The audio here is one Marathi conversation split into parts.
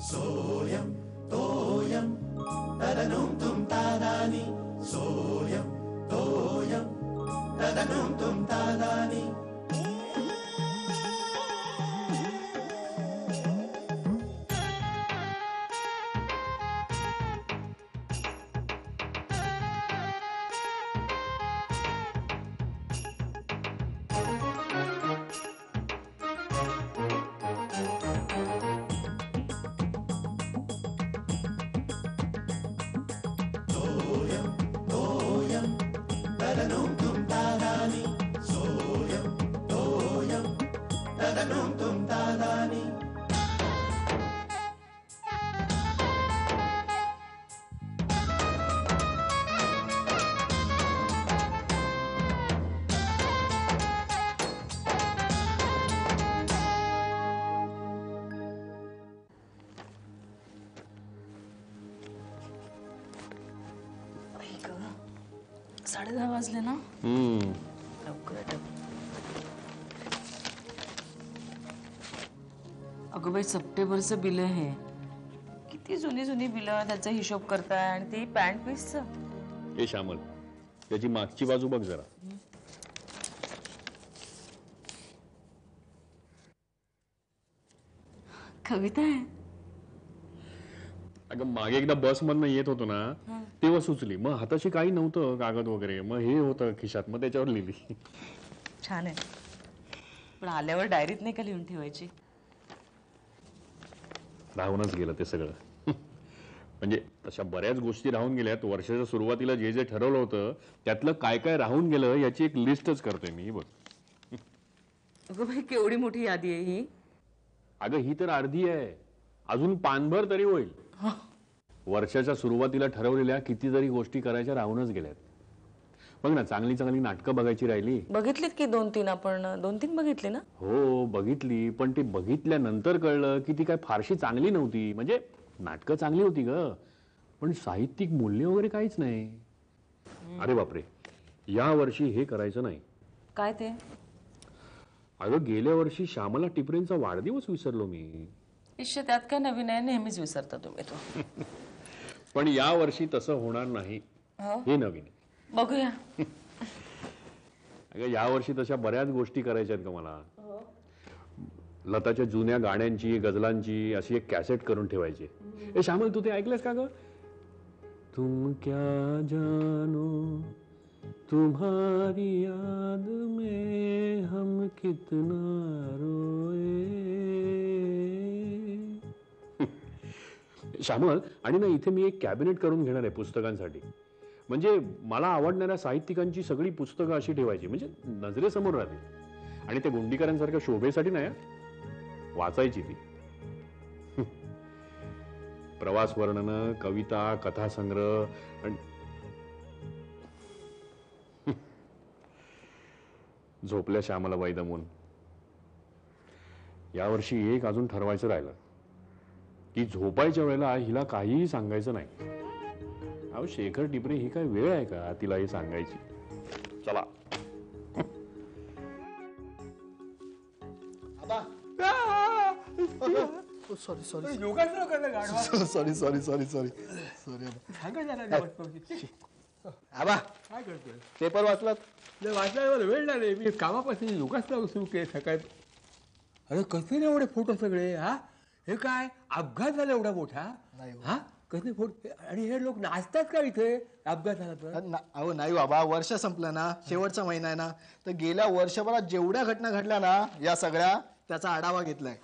सोयम तोयम तदनुम तुम तादानी सोयम तोयम तदनुम तुम तादानी साढ़े 10 वाजले ना. लवकर अगं बाई, सप्टेंबरचं बिल आहे. किती जुनी जुनी बिलं, त्याचा हिशोब करताय आणि ते पॅन्ट पीसचं. हे श्यामल, त्याची मागची बाजू बघ जरा. कविता आहे. अगं मागे एकदा बस मधनं येत होतो ना, तेव्हा सुचली. मग हाताशी काही नव्हतं कागद वगैरे, मग हे होतं खिशात, मग त्याच्यावर लिहिली. छान आहे. पण आल्यावर डायरीत नाही का लिहून ठेवायची? राहूनच गेलं ते सगळं. म्हणजे तशा बऱ्याच गोष्टी राहून गेल्यात. वर्षाच्या सुरुवातीला जे जे ठरवलं होतं त्यातलं काय काय राहून गेलं याची एक लिस्टच करतोय मी. बघ. अगं बाई, केवढी मोठी यादी आहे ही. अगं ही तर अर्धी आहे, अजून पानभर तरी होईल. वर्षाच्या सुरुवातीला ठरवलेल्या कितीतरी गोष्टी करायच्या राहूनच गेल्यात. बघ ना, चांगली चांगली नाटकं बघायची राहिली. बघितलीत की 2-3? आपण 2-3 बघितली ना. हो बघितली, पण ती बघितल्यानंतर कळलं की ती काय फारशी चांगली नव्हती. म्हणजे नाटकं चांगली होती ग, पण साहित्यिक मूल्य वगैरे काहीच नाही. अरे बापरे, या वर्षी हे करायचं नाही. काय ते? अगं गेल्या वर्षी श्यामला टिपरेंचा वाढदिवस विसरलो मी. इश्य, त्यात काय नवीन आहे? नेहमीच विसरता तुम्ही तो. पण या वर्षी तसं होणार नाही. हे नवीन बघूया. अगं या वर्षी तशा बऱ्याच गोष्टी करायच्या आहेत का मला. लताच्या जुन्या गाण्यांची, गझलांची अशी एक कॅसेट करून ठेवायची. ए श्यामल, तू ते ऐकलंस का ग? तुम क्या जानो तुम्हारी याद में हम कितना रोए. श्यामल, आणि ना इथे मी एक कॅबिनेट करून घेणार आहे पुस्तकांसाठी. म्हणजे मला आवडणाऱ्या साहित्यिकांची सगळी पुस्तकं अशी ठेवायची, म्हणजे नजरेसमोर राहतील. आणि त्या गुंडीकरांसारख्या शोभेसाठी नाही, वाचायची ती. प्रवास वर्णन, कविता, कथासंग्रह. झोपल्या श्यामला बाई दमून. यावर्षी एक अजून ठरवायचं राहिलं की झोपायच्या वेळेला हिला काहीही सांगायचं नाही. अहो शेखर टिपरे ही काय वेळ आहे का तिला हे सांगायची. चला. सॉरी सॉरी योगासनं करणं गाढवा. Sorry sorry sorry sorry sorry सांगा जरा. आबा काय करतोय? पेपर वाचलात? वाचला, मला वेळ नाही. मी कामापासून योगासनं सुरू केले सकाळी. अरे कसे रे एवढे फोटो सगळे? हा, हे काय अपघात झाला एवढा मोठा? हा, कसे फोटो? आणि हे लोक नाचतात का इथे अपघात झाला तर? अहो नाही बाबा, वर्ष संपलं ना, शेवटचा महिना आहे ना, तर गेल्या वर्षभरात जेवढ्या घटना घडल्या ना या सगळ्या, त्याचा आढावा घेतलाय.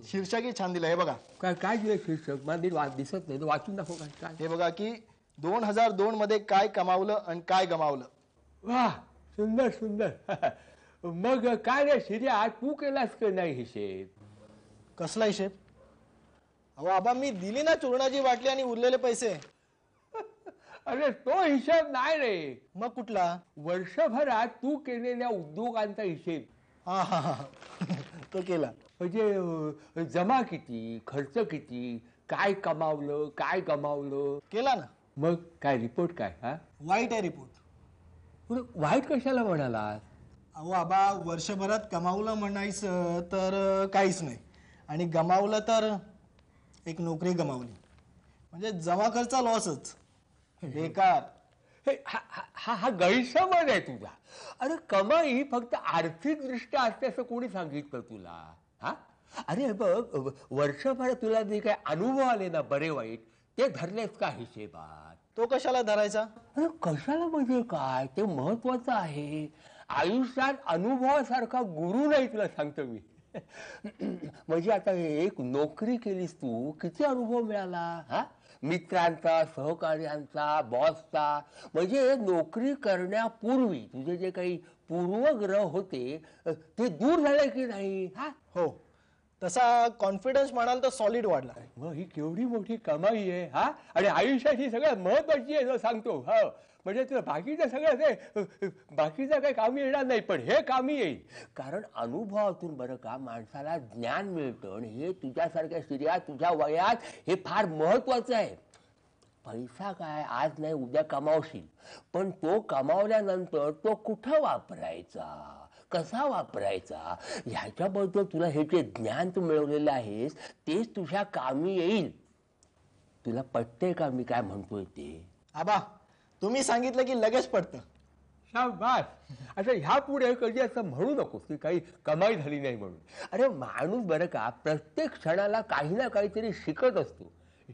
शीर्षकही छान दिलं. हे बघा. काय काय दिलं शीर्षक? मला दिसत नाही, वाचून दाखव. काय? हे बघा की 2002 मध्ये काय कमावलं आणि काय गमावलं. वा, सुंदर सुंदर. मग काय रे शिर्या, तू केलास का नाही हिशेब? कसला हिशेब? अहो आबा, मी दिली ना चूर्णाची बाटली आणि उरलेले पैसे. अरे तो हिशेब नाही रे. मग कुठला? वर्षभरात तू केलेल्या उद्योगांचा हिशेब. हा हा हा, तो केला. म्हणजे जमा किती, खर्च किती, काय कमावलं, काय गमावलं, केला ना. मग काय रिपोर्ट काय? हा, वाईट आहे रिपोर्ट. वाईट कशाला म्हणाला? अहो आबा, वर्षभरात कमावलं म्हणायचं तर काहीच नाही, आणि गमावलं तर एक नोकरी गमावली म्हणजे जमा खर्चा लॉसच, बेकार. हे हा गैरसमज आहे तुझा. अरे कमाई ही फक्त आर्थिक दृष्ट्या असते असं कोणी सांगितलं तुला? हा, अरे बघ, वर्षभर तुला जे काही अनुभव आले ना बरे वाईट, ते धरलेस का हिशेबात? तो कशाला धरायचा? अरे कशाला म्हणजे काय, ते महत्वाचं आहे. आयुष्यात अनुभवासारखा गुरु नाही, तुला सांगतो मी. म्हणजे आता एक नोकरी केलीस तू, किती अनुभव मिळाला? हा, मित्रांचा, सहकार्यांचा, बॉसचा. म्हणजे नोकरी करण्यापूर्वी तुझे जे काही पूर्वग्रह होते ते दूर झाले की नाही? हा, हो, तसा कॉन्फिडन्स म्हणाल तर सॉलिड वाढला. मग ही केवढी मोठी कमाई आहे. हा, आणि आयुष्यात ही सगळ्यात महत्वाची आहे सांगतो. हो, म्हणजे तुला बाकीचं सगळं ते बाकीचं काही कामी येणार नाही, पण हे कामी येईल. कारण अनुभवातून बरं का माणसाला ज्ञान मिळतं, आणि हे तुझ्यासारख्या स्त्रिया तुझ्या वयात हे फार महत्वाचं आहे. पैसा काय आज नाही उद्या कमावशील, पण तो कमावल्यानंतर तो कुठं वापरायचा, कसा वापरायचा, ह्याच्याबद्दल तुला हे जे ज्ञान तू मिळवलेलं आहेस तेच तुझ्या कामी येईल. तुला पटतंय का मी काय म्हणतोय ते? आबा, तुम्ही सांगितलं की लगेच पडतं. शाबास. आता ह्या पुढे कधी असं म्हणू नकोस की काही कमाई झाली नाही म्हणून. अरे माणूस बरं का प्रत्येक क्षणाला काही ना काहीतरी शिकत असतो.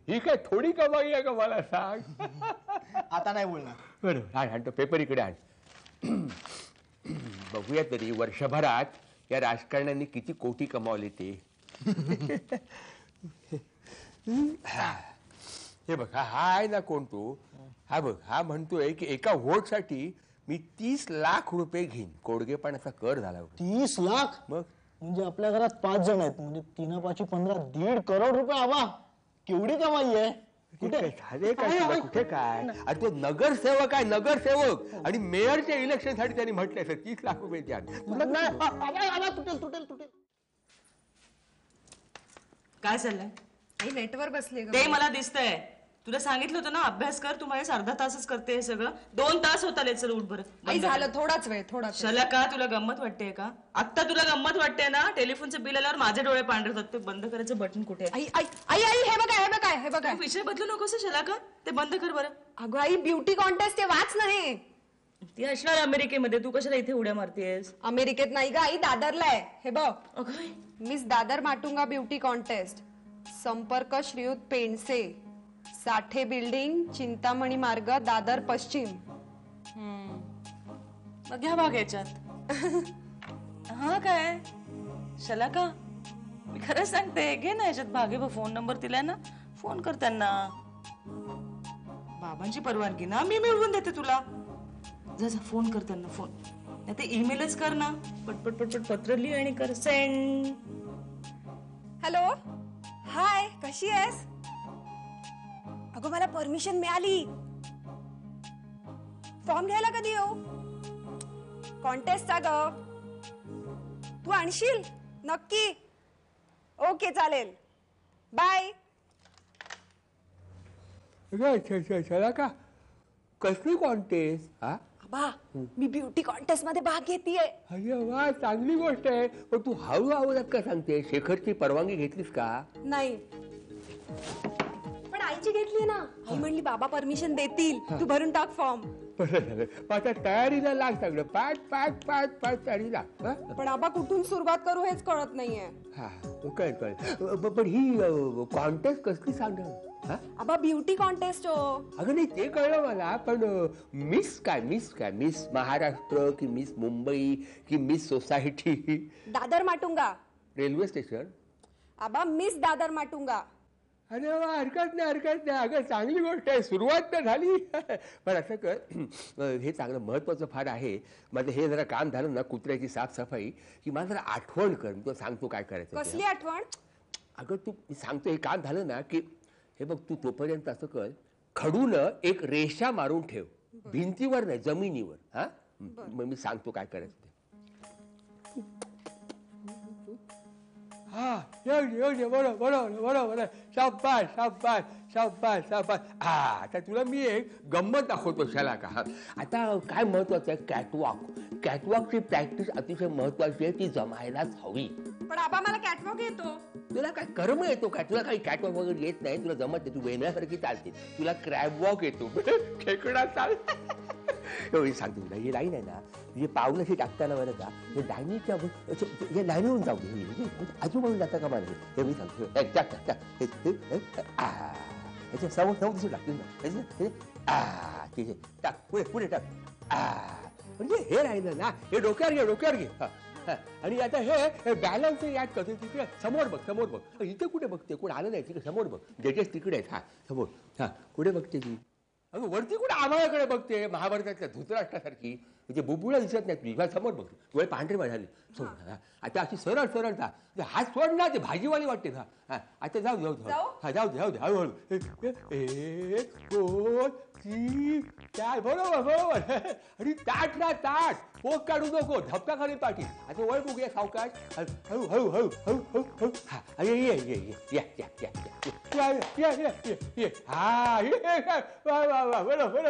ही काय थोडी कमाई आहे का मला सांग? आता नाही बोलणार. बरोबर, आण तो पेपर इकडे आण. बघूया तरी वर्षभरात या राजकारण्यांनी किती कोटी कमावले ते. हे बघ, हा आहे ना कोण तू, हा बघ, हा म्हणतोय की एका व्होटसाठी मी 30 लाख रुपये घेईन. कोडगेपणाचा कर झाला. 30 लाख? मग म्हणजे आपल्या घरात 5 जण आहेत, म्हणजे 3 5 15 1.5 करोड रुपये. आबा, केवढी कमाई आहे. कुठे झाले काय तुला? कुठे काय? आणि तो नगरसेवक आहे, नगरसेवक, आणि मेयरच्या इलेक्शन साठी त्यांनी म्हटलंय 30 लाख रुपये द्या. तुटेल तुटेल तुटेल. काय चाललंय? आई नेटवर बसले ग. ते मला दिसतंय. तुला सांगितलं होतं ना अभ्यास कर. तू माझ्या अर्धा तासच करते हे सगळं. 2 तास होत आले. चल उठ बरं. आई झालं, थोडाच वेळ, थोडाच वेळ. चला का तुला गंमत वाटते का? आता तुला गंमत वाटते ना? टेलिफोनचं बिल आल्यावर माझे डोळे पांढरे होतात. ते बंद करायचं बटन कुठे आहे? आई आई आई आई हे बघा, हे बघा, हे बघा. विषय बदलू नकोस शला का? ते बंद कर बरं. अगं आई, ब्युटी कॉन्टेस्ट ते वाच नाही. ती असणार अमेरिकेमध्ये. तू कशाला इथे उड्या मारतेस? अमेरिकेत नाही ग आई, दादरला आहे. हे बघ, अगं miss Dadar Matunga beauty contest. संपर्क श्रीयुत पेंडसे, साठे बिल्डिंग, चिंतामणी मार्ग, दादर पश्चिम. मग घ्या भाग याच्यात. हा काय शला का? मी खरं सांगते, घे ना याच्यात भाग. आहे फोन नंबर दिलाय ना, फोन कर त्यांना. बाबांची परवानगी ना मी मिळवून देते तुला. जा जा फोन कर त्यांना. फोन नाही ते ईमेलच कर ना. पटपट पटपट पत्र लिह आणि कर सेंड. हॅलो, हाय, कशी आहेस? अगं मला परमिशन मिळाली. फॉर्म घ्यायला कधी येऊ? कॉन्टेस्टचा ग. तू आणशील नक्की? ओके, चालेल, बाय. चला का? कसली कॉन्टेस्ट? हा, बा, मी ब्युटी कॉन्टेस्ट मध्ये भाग घेतीये. अरे वा, चांगली गोष्ट आहे. पण तू हळूहळू का सांगते? शेखरची परवानगी घेतलीस का? नाही, पण आईची घेतली ना. आई म्हणली बाबा परमिशन देतील, तू भरून टाक फॉर्म. बरं झालं. आता तयारीला लाग सगळं. पाठ पाठ पाठ पाठ तयारी लाग. पण आबा कुठून सुरुवात करू हेच कळत नाहीये. हा, कळ कळ. पण ही कॉन्टेस्ट कसली सांग? आबा ब्युटी कॉन्टेस्ट हो. अगं नाही, ते कळलं मला, पण मिस काय? मिस काय? मिस महाराष्ट्र की मिस मुंबई की miss society? Dadar Matunga railway station. Aba miss Dadar Matunga. अरे वा, हरकत नाही, हरकत नाही. अगं चांगली गोष्ट आहे, सुरुवात तर झाली. पण असं कर, हे चांगलं महत्वाचं फार आहे. माझं हे जरा काम झालं ना, कुत्र्याची साफसफाई, की मला जरा आठवण कर. मी तुला सांगतो काय करायचं. कसली आठवण? अगं तू, मी सांगतो हे काम झालं ना की हे बघ, तू तोपर्यंत असं कर, खडूनं एक रेषा मारून ठेव. भिंतीवर नाही, जमिनीवर. हा, मग मी सांगतो काय करायचं ते. हा, येऊ बरोबर बरोबर बरोबर. शाबास शाबास शाबास शाबास. हा, आता तुला मी एक गंमत दाखवतो. शाला का? आता काय महत्वाचं आहे, कॅटवॉक. कॅटवॉकची प्रॅक्टिस अतिशय महत्वाची आहे, ती जमायलाच हवी. पण आबा मला कॅटवॉक येतो. तुला काय कर्म येतो का? तुला काही कॅटवॉक वगैरे येत नाही, तुला जमत नाही, तू वेण्यासारखी चालते. तुला क्रॅबवॉक येतो. खेकडा चाल. एवढी सांगतो तुला, ही लाईन आहे ना, तुझे पावलं अशी टाकताना बरं का, हे लाईनीच्या हे लाईनीवरून जाऊ दे, आजूबाजून जाता का मला हे मी सांगतो. याच्या समोर समोर दिसून टाकते ना, टाक पुढे पुढे टाक. म्हणजे हे राहिलं ना, हे डोक्यावर घे. आणि आता हे बॅलन्स याद करतो. तिकडे समोर बघ. इथे कुठे बघते? कोण आलं नाही तिकडे, समोर बघ. जजेस तिकडे आहेत. समोर. कुठे बघते ती? अगं वरती कुठे आभाळाकडे बघते, महाभारतातल्या धृतराष्ट्रासारखी. म्हणजे बुबुळा दिसत नाही तुझी. समोर बघते. डोळे पांढरे झाले. आता अशी सरळ जा. हात सोड ना, ते भाजीवाली वाटते. आता जाऊ दे हळूहळू. 1 2 3 4 बरोबर. आणि ताट पोक काढू नको, धपका खाली पाठी. आता वळ बघूया सावकाश. हळू.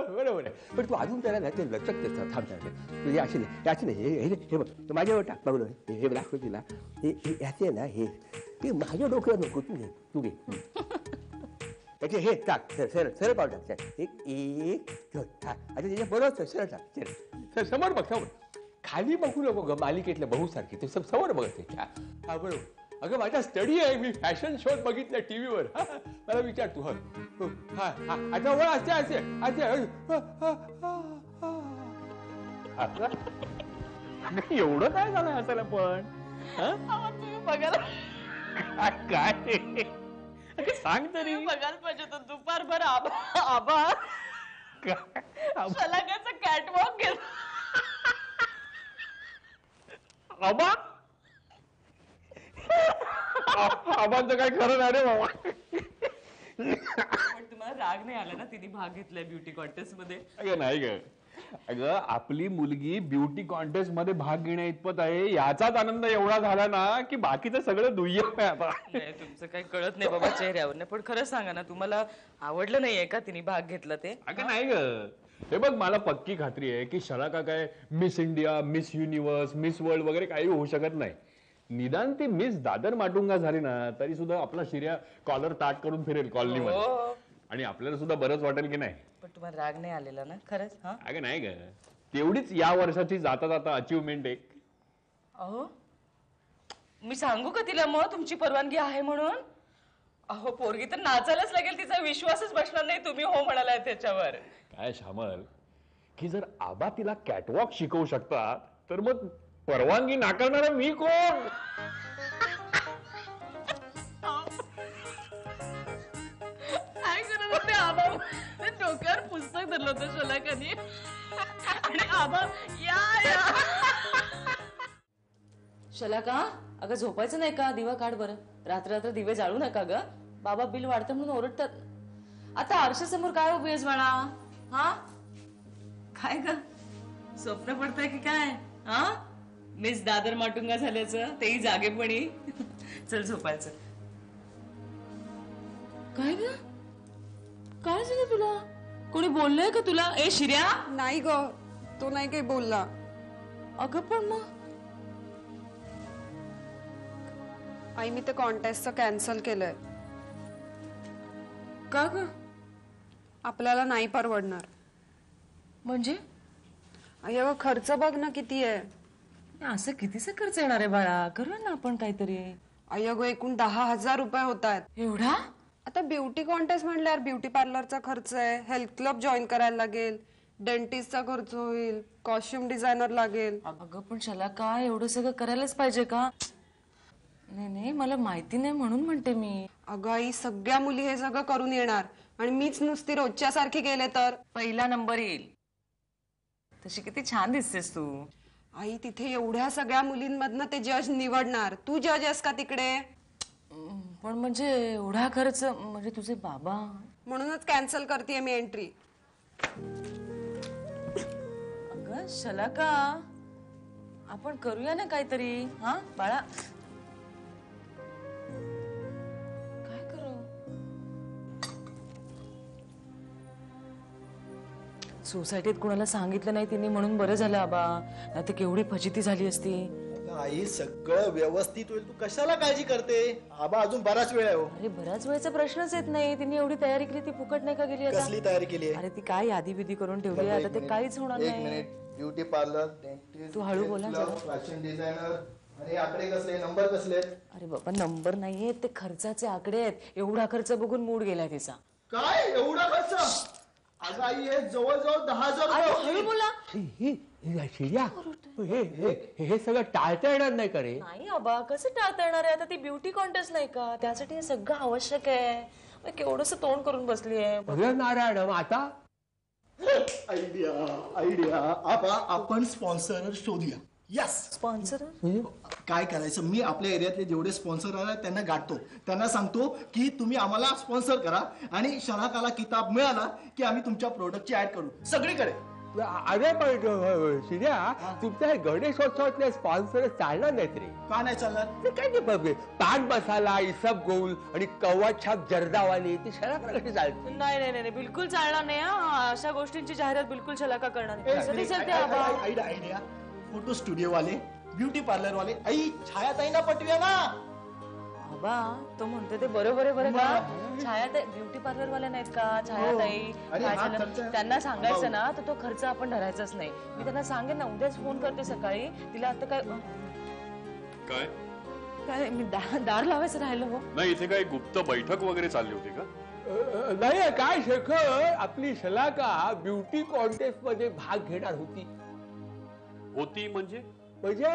बरोबर. पण तू अजून त्याला नाही, ते लचक थांबता. तुझे असे नाही, हे बघ माझ्यावर टाक. बघ हे दाखव तिला. याचे ना हे ते माझ्या डोक्यावर नको, तू घे. त्याचे हे टाक, सरळ पाव टाक. एक आता त्याच्या बरोबर सरळ टाक. समोर बघ. खाली बघू नको ग, मालिकेतल्या बहुसारखी. ते समोर बघत. बरोबर. अगं माझा स्टडी आहे, मी फॅशन शो बघितल्या टीव्हीवर. मला विचार तू. आता वळ असे एवढं काय झालं असायला पण? तुम्ही बघायला काय सांग तरी. बघायला पाहिजे होतं दुपारभर आबा शलाकाचा कॅटवॉक घेत. आबा आबांचं काय खरं नाही रे बाबा. पण तुम्हाला राग नाही आला ना तिने भाग घेतलाय ब्युटी कॉन्टेस्ट मध्ये? अगं नाही ग, अगं आपली मुलगी ब्युटी कॉन्टेस्ट मध्ये भाग घेण्या इतपत आहे, याचाच आनंद एवढा झाला ना की बाकीचं सगळं दुय्यम आहे आता. नाही तुमचं काही कळत नाही बाबा चेहऱ्यावर. नाही पण खरं सांगा ना, तुम्हाला आवडलं नाहीये का तिने भाग घेतला ते? अगं नाही ग, हे बघ मला पक्की खात्री आहे की शलाका काय miss India, miss universe, miss world वगैरे काही होऊ शकत नाही. निदान ती मिस दादर माटुंगा झाली ना तरी सुद्धा आपला शिर्या कॉलर ताट करून फिरेल कॉलनीमध्ये, आणि आपल्याला सुद्धा बरंच वाटेल की नाही. पण तुम्हाला राग नाही आलेला ना खरंच? अगं नाही ग, तेवढीच या वर्षाची जाता जाता अचीवमेंट एक. अहो मी सांगू का तिला मग तुमची परवानगी आहे म्हणून? अहो पोरगी तर नाचायलाच लागेल, तिचा विश्वासच बसणार नाही तुम्ही हो म्हणालाय त्याच्यावर. काय श्यामल, की जर आबा तिला कॅटवॉक शिकवू शकतात तर मग परवानगी नाकारणारा मी कोण? काय करत होते आबा? ते डोक्यावर पुस्तक धरलं होतं शलाकानी आणि आबा या शलाका अगं झोपायचं नाही का? दिवा काढ बरं. रात्र दिवे जाळू नका ग, बाबा बिल वाढतं म्हणून ओरडतात. आता आरशासमोर काय उभी आहेस बाळा? हा काय ग स्वप्न पडतंय की काय? मिस दादर माटुंगा झाल्याचं, तेही जागेपणी. चल झोपायचं. काय ग काय झालं तुला? कोणी बोललंय का तुला? ए शिर्या. नाही ग, तो नाही काही बोलला. अगं पण मग आई मी ते कॉन्टेस्टचं कॅन्सल केलंय. का ग? आपल्याला नाही परवडणार. म्हणजे अगं खर्च बघ ना किती आहे. असं कितीचा खर्च येणार आहे बाळा? करूया ना आपण काहीतरी. अय्यो एकूण 10,000 रुपये होत आहेत. एवढा? आता ब्युटी कॉन्टेस्ट म्हणल्यावर ब्युटी पार्लरचा खर्च आहे, हेल्थ क्लब जॉईन करायला लागेल, डेंटिस्टचा खर्च होईल, कॉस्ट्युम डिझायनर लागेल. अगं पण शला काय एवढं सगळं करायलाच पाहिजे का? नाही मला माहिती नाही म्हणून म्हणते मी. अगं आई सगळ्या मुली हे सगळं करून येणार आणि मीच नुसती रोजच्या सारखी गेले तर पहिला नंबर येईल. तशी किती छान दिसतेस तू. आई तिथे एवढ्या सगळ्या मुलींमधनं ते जज निवडणार. तू जज आहेस का तिकडे? पण म्हणजे एवढा खर्च म्हणजे तुझे बाबा. म्हणूनच कॅन्सल करतेय मी एंट्री. अगं शलाका आपण करूया ना काहीतरी. हा बाळा काय करू? सोसायटीत कोणाला सांगितलं नाही तिने म्हणून बरं झालं आबा, नाही तर केवढी फजिती झाली असती. आई सगळं व्यवस्थित होईल, तू कशाला काळजी करते? आबा अजून बराच वेळ आहे हो. अरे बराच वेळचा प्रश्नच येत नाही. तिने एवढी तयारी केली, ती फुकट नाही का गेली आता? कसली तयारी केली आहे? अरे ती काय यादी बिदी करून ठेवली आहे, आता ते काहीच होणार एक नाही. मिनिट. ब्युटी पार्लर, डेंटिस्ट, तू हळू बोला जरा. फॅशन डिझायनर, आणि आकडे कसले, नंबर कसले आहेत? अरे बाबा नंबर नाहीये, ते खर्चाचे आकडे आहेत. एवढा खर्च बघून मूड गेलाय तिचा. काय एवढा खर्च? अगं आई हे जवळजवळ 10,000 अरे रुपये हळू बोला. शिर्या, हे सगळं टाळता येणार नाही का रे? नाही आबा, कसं टाळता येणार आहे? आता ती ब्युटी कॉन्टेस्ट नाही का, त्यासाठी हे सगळं आवश्यक आहे. केवढस तोंड करून बसली आहे. बघ नारायण, मग आता आयडिया आबा, आपण स्पॉन्सर शोधूया. यस. स्पॉन्सर काय करायचं, मी आपल्या एरियातले जेवढे स्पॉन्सर आहेत त्यांना गाठतो, त्यांना सांगतो की तुम्ही आम्हाला स्पॉन्सर करा आणि शलाकाला किताब मिळाला की आम्ही तुमच्या प्रोडक्टची ऍड करू सगळीकडे. अरे पण शिर्या, तुमच्या गणेशोत्सवातले स्पॉन्सर चालणार नाहीत रे. का नाही चालणार? ते काय ते बघ, पान मसाला, इसब गोल आणि कव्वा छाप जर्दावाली ती शराब कशी चालते? नाही नाही नाही, बिलकुल चालणार नाही. अशा गोष्टींची जाहिरात बिलकुल शलाका करणार नाही. कसं दिसेल ते आबा? आयडिया, फोटो स्टुडिओ वाले, ब्युटी पार्लर वाले, आई छायाताईंना पटवूया ना. आबा तो म्हणते ते बरोबर आहे बरं का. छायाताई ब्युटी पार्लर वाल्या नाहीत का, छायाताई? अरे काय हा झालं? खर्च- त्यांना सांगायचं ना, तर तो खर्च आपण धरायचाच नाही. मी त्यांना सांगेन ना, उद्याच फोन करते सकाळी. तिला आता काय काय काय मी दार लावायचं राहिलं हो. नाही, इथे काय गुप्त बैठक वगैरे चालली होती का? नाही काय शेखर, आपली शलाका ब्युटी कॉन्टेस्ट मध्ये भाग घेणार होती. म्हणजे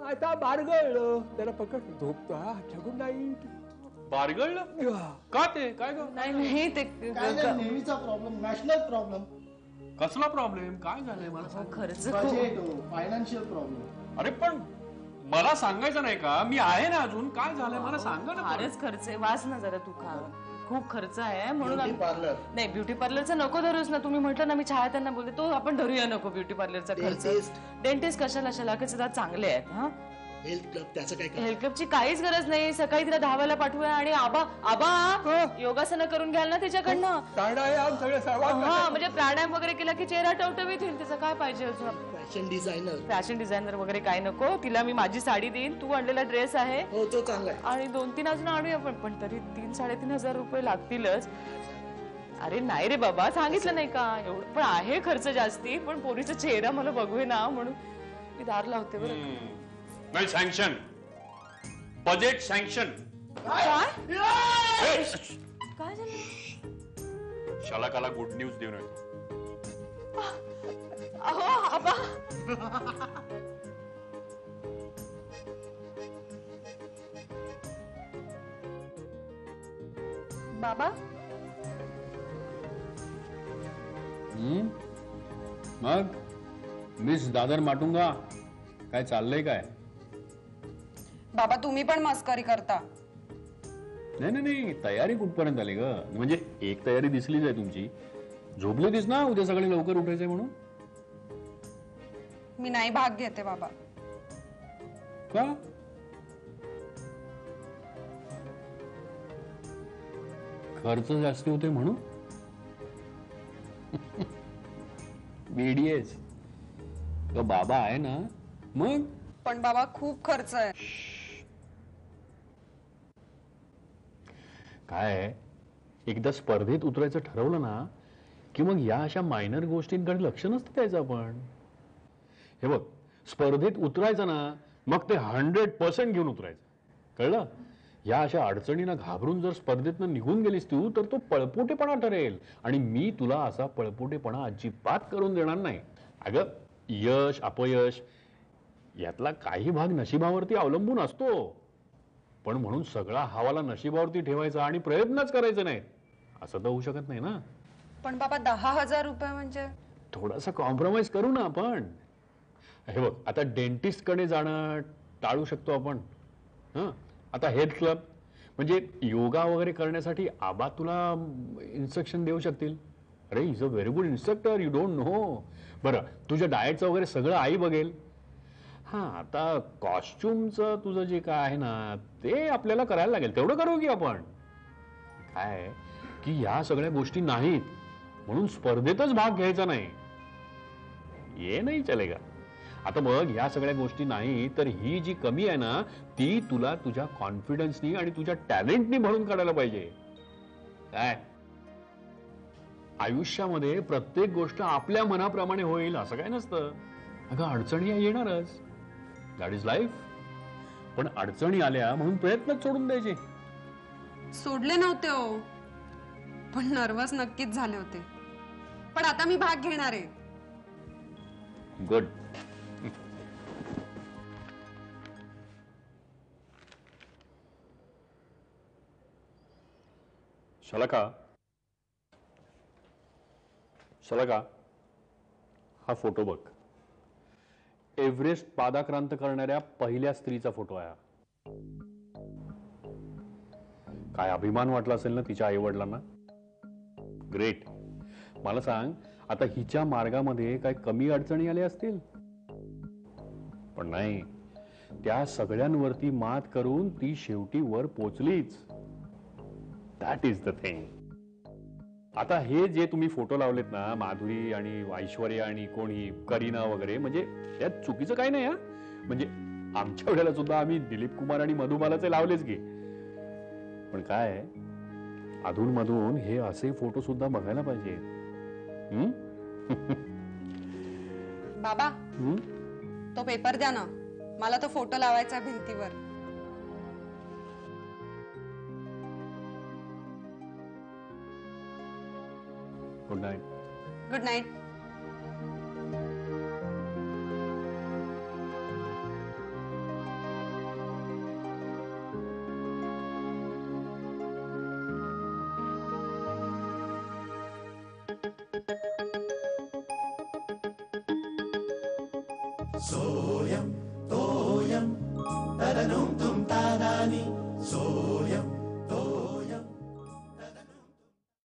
आता बारगळलं, त्याला पकड झोपतो. हा जगून नाही बारगळलं का? ते काय ग? नाही नाही ते काय नाही, नेहमीचा प्रॉब्लेम, नॅशनल प्रॉब्लेम, कसला प्रॉब्लेम? काय झालंय मला सांग. खर्च खूप. Budget, financial problem. अरे पण मला सांगायचं नाही का? मी आहे ना अजून. काय झालंय मला सांगा ना. फारच खर्च आहे. वाच ना जरा तू खा. खूप खर्च आहे म्हणून ब्युटी पार्लर, नाही ब्युटी पार्लरचा नको धरूच ना. तुम्ही म्हटलं ना, मी छाया त्यांना बोलते, तो आपण धरूया नको ब्युटी पार्लरचा खर्च. डेंटिस्ट कशाला, शलाकेचे दात चांगले आहेत. हा, हेल्थ क्लब, त्याचं काय? हेल्थ क्लबची काहीच गरज नाही. सकाळी तिला धावायला पाठवूया आणि आबा आबा योगासनं करून घ्याल ना तिच्याकडनं. प्राणायाम सगळे सर्वात हा, म्हणजे प्राणायाम वगैरे केला की चेहरा टवटवीत होईल. तिचं काय पाहिजे अजून? Fashion designer. फॅशन डिझायनर वगैरे काय नको. तिला मी माझी साडी देईन, तू आणलेला ड्रेस आहे हो तो चांगला आहे. आणि 2-3 अजून आणूया. पण तरी 3-3.5 रुपये लागतीलच. अरे नाही रे बाबा, सांगितलं नाही का? एवढं पण आहे खर्च जास्ती, पण पोरीचा चेहरा मला बघूया ना म्हणून मी दार लावते बरं. नाही, सँक्शन, बजेट सँक्शन. काय काय झालं? शलाकाला गुड न्यूज देऊन येतो. अहो आबा, बाबा मग मिस दादर माटुंगा, काय चाललंय काय? बाबा तुम्ही पण मस्करी करता. नाही नाही नाही, तयारी कुठपर्यंत आली ग? म्हणजे एक तयारी दिसलीच आहे तुमची. झोपली होतीस ना उद्या सकाळी लवकर उठायचंय म्हणून? मी नाही भाग घेते बाबा. का? खर्च जास्ती होते म्हणून? बीडीएस तो बाबा आहे ना. मग पण बाबा खूप खर्च आहे. काय, एकदा स्पर्धेत उतरायचं ठरवलं ना की मग या अशा मायनर गोष्टींकडे लक्ष नसतं द्यायचं आपण. हे बघ, स्पर्धेत उतरायचं ना, मग ते 100% घेऊन उतरायचं, कळलं? या अशा अडचणींना घाबरून जर स्पर्धेतनं निघून गेलीस तू, तर तो पळपुटेपणा ठरेल. आणि मी तुला असा पळपुटेपणा अजिबात करून देणार नाही. अगं, यश अपयश यातला काही भाग नशिबावरती अवलंबून असतो, पण म्हणून सगळा हवाला नशिबावरती ठेवायचा आणि प्रयत्नच करायचे नाही असं तर होऊ शकत नाही ना. पण बाबा 10,000 रुपये म्हणजे? थोडासा कॉम्प्रोमाइज करू ना आपण. हे बघ, आता डेंटिस्ट कडे जाणं टाळू शकतो आपण. हं, आता हेल्थ क्लब म्हणजे योगा वगैरे करण्यासाठी आबा तुला इन्स्ट्रक्शन देऊ शकतील. अरे is a very good instructor, you don't know. बरं, तुझ्या डाएटचं वगैरे सगळं आई बघेल. हा, आता कॉस्ट्युमचं तुझं जे काय आहे ना, ते आपल्याला करायला लागेल. तेवढं करू की आपण. काय की या सगळ्या गोष्टी नाहीत म्हणून स्पर्धेतच भाग घ्यायचा नाही. ये नाही चलेगा. आता मग ह्या सगळ्या गोष्टी नाही तर ही जी कमी आहे ना ती तुला तुझ्या कॉन्फिडन्सनी आणि तुझ्या टॅलेंटनी भरून काढायला पाहिजे. काय आयुष्यामध्ये प्रत्येक गोष्ट आपल्या मनाप्रमाणे होईल असं काय नसतं. अगं अडचणी येणारच. That is life. पण अडचणी आल्या म्हणून प्रयत्न सोडून द्यायचे. सोडले नव्हते हो, पण नर्वस नक्कीच झाले होते. पण आता मी भाग घेणार आहे. गुड. शलाका शलाका हा फोटो बघ. एव्हरेस्ट पादाक्रांत करणाऱ्या पहिल्या स्त्रीचा फोटो आहे. काय अभिमान वाटला असेल ना तिच्या आई वडिलांना. ग्रेट. मला सांग आता हिच्या मार्गामध्ये काय कमी अडचणी आल्या असतील. पण नाही, त्या सगळ्यांवरती मात करून ती शेवटी वर पोचलीच. That is the thing. आता हे जे तुम्ही फोटो लावलेत ना माधुरी आणि ऐश्वर्या आणि कोणी करीना वगैरे म्हणजे यात चुकीचं काही नाही. म्हणजे आमच्या वेळेला सुद्धा आम्ही दिलीप कुमार आणि मधुबालाचे लावलेच की. पण काय अधून मधून हे असे फोटो सुद्धा बघायला पाहिजे. बाबा तो पेपर द्या ना, मला तो फोटो लावायचा भिंतीवर. Good night. Good night. सोयम तोयम तदनुम